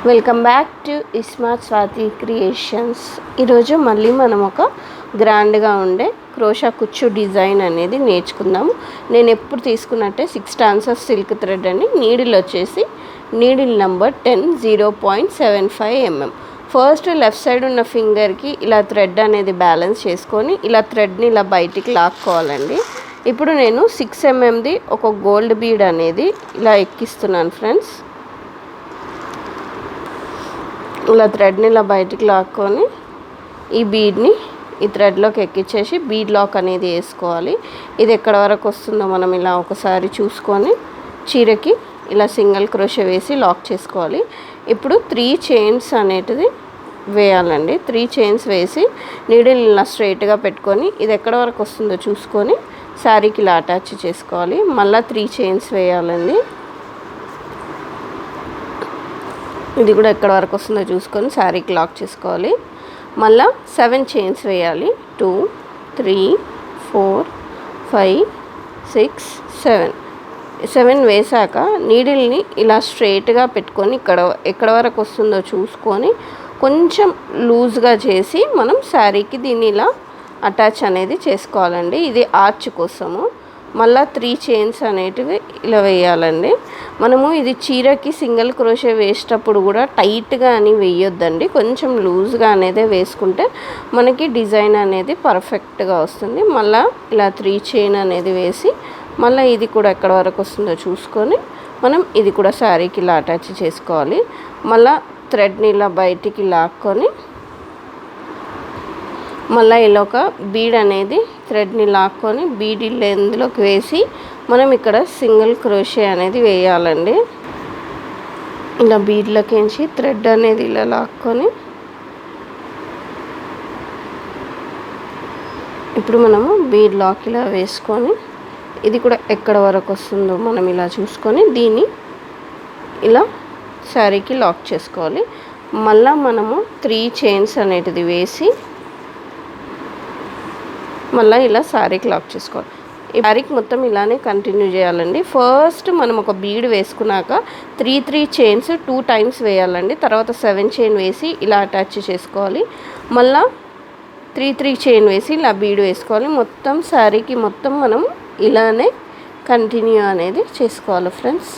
Welcome back to iSmart Swathi creations. ఈరోజు మళ్ళీ మనం ఒక గ్రాండ్గా ఉండే క్రోషా కుచ్చు డిజైన్ అనేది నేర్చుకుందాము. నేను ఎప్పుడు తీసుకున్నట్టే 6 స్టాన్సెస్ సిల్క్ థ్రెడ్ అని, నీడిల్ వచ్చేసి needle number 10 0.75 mm. First left side ఉన్న ఫింగర్కి ఇలా థ్రెడ్ అనేది బ్యాలెన్స్ చేసుకొని ఇలా థ్రెడ్ని ఇలా బయటికి లాక్కోవాలండి. ఇప్పుడు నేను 6 mmది ఒక గోల్డ్ బీడ్ అనేది ఇలా ఎక్కిస్తున్నాను ఫ్రెండ్స్. ఇలా థ్రెడ్ని ఇలా బయటికి లాక్కొని ఈ బీడ్ని ఈ థ్రెడ్లోకి ఎక్కించేసి బీడ్ లాక్ అనేది వేసుకోవాలి. ఇది ఎక్కడ వరకు వస్తుందో మనం ఇలా ఒకసారి చూసుకొని చీరకి ఇలా సింగిల్ క్రోషే వేసి లాక్ చేసుకోవాలి. ఇప్పుడు 3 చైన్స్ అనేటిది వేయాలండి. 3 చైన్స్ వేసి నీడిల్ ఇలా స్ట్రైట్గా పెట్టుకొని ఇది ఎక్కడ వరకు వస్తుందో చూసుకొని శారీకి ఇలా అటాచ్ చేసుకోవాలి. మళ్ళీ 3 చైన్స్ వేయాలండి. ఇది కూడా ఎక్కడ వరకు వస్తుందో చూసుకొని శారీకి లాక్ చేసుకోవాలి. మళ్ళీ 7 చైన్స్ వేయాలి. 2 3 4 5 6 7 వేసాక నీడిల్ని ఇలా స్ట్రైట్గా పెట్టుకొని ఎక్కడ వరకు వస్తుందో చూసుకొని కొంచెం లూజ్గా చేసి మనం శారీకి దీన్ని ఇలా అటాచ్ అనేది చేసుకోవాలండి. ఇది ఆర్చ్ కోసము. మళ్ళీ 3 చైన్స్ అనేటివి ఇలా వేయాలండి. మనము ఇది చీరకి సింగిల్ క్రోషే వేసేటప్పుడు కూడా టైట్గా అని వేయొద్దండి, కొంచెం లూజ్గా అనేది వేసుకుంటే మనకి డిజైన్ అనేది పర్ఫెక్ట్గా వస్తుంది. మళ్ళీ ఇలా 3 చైన్ అనేది వేసి మళ్ళీ ఇది కూడా ఎక్కడ వరకు వస్తుందో చూసుకొని మనం ఇది కూడా శారీకి ఇలా అటాచ్ చేసుకోవాలి. మళ్ళీ థ్రెడ్ని ఇలా బయటికి లాక్కొని మళ్ళీ ఇలా ఒక బీడ్ అనేది థ్రెడ్ని లాక్కొని బీడ్ ఇందులోకి వేసి మనం ఇక్కడ సింగిల్ క్రోషే అనేది వేయాలండి. ఇలా బీడ్లకించి థ్రెడ్ అనేది ఇలా లాక్కొని ఇప్పుడు మనము బీడ్ లాక్ ఇలా వేసుకొని ఇది కూడా ఎక్కడ వరకు వస్తుందో మనం ఇలా చూసుకొని దీన్ని ఇలా శారీకి లాక్ చేసుకోవాలి. మళ్ళీ మనము 3 చైన్స్ అనేటిది వేసి మళ్ళీ ఇలా శారీకి లాక్ చేసుకోవాలి. ఈ శారీకి మొత్తం ఇలానే కంటిన్యూ చేయాలండి. ఫస్ట్ మనం ఒక బీడ్ వేసుకున్నాక 3 చైన్స్ 2 టైమ్స్ వేయాలండి. తర్వాత 7 చైన్ వేసి ఇలా అటాచ్ చేసుకోవాలి. మళ్ళీ 3 చైన్ వేసి ఇలా బీడ్ వేసుకోవాలి. మొత్తం శారీకి మొత్తం మనం ఇలానే కంటిన్యూ అనేది చేసుకోవాలి ఫ్రెండ్స్.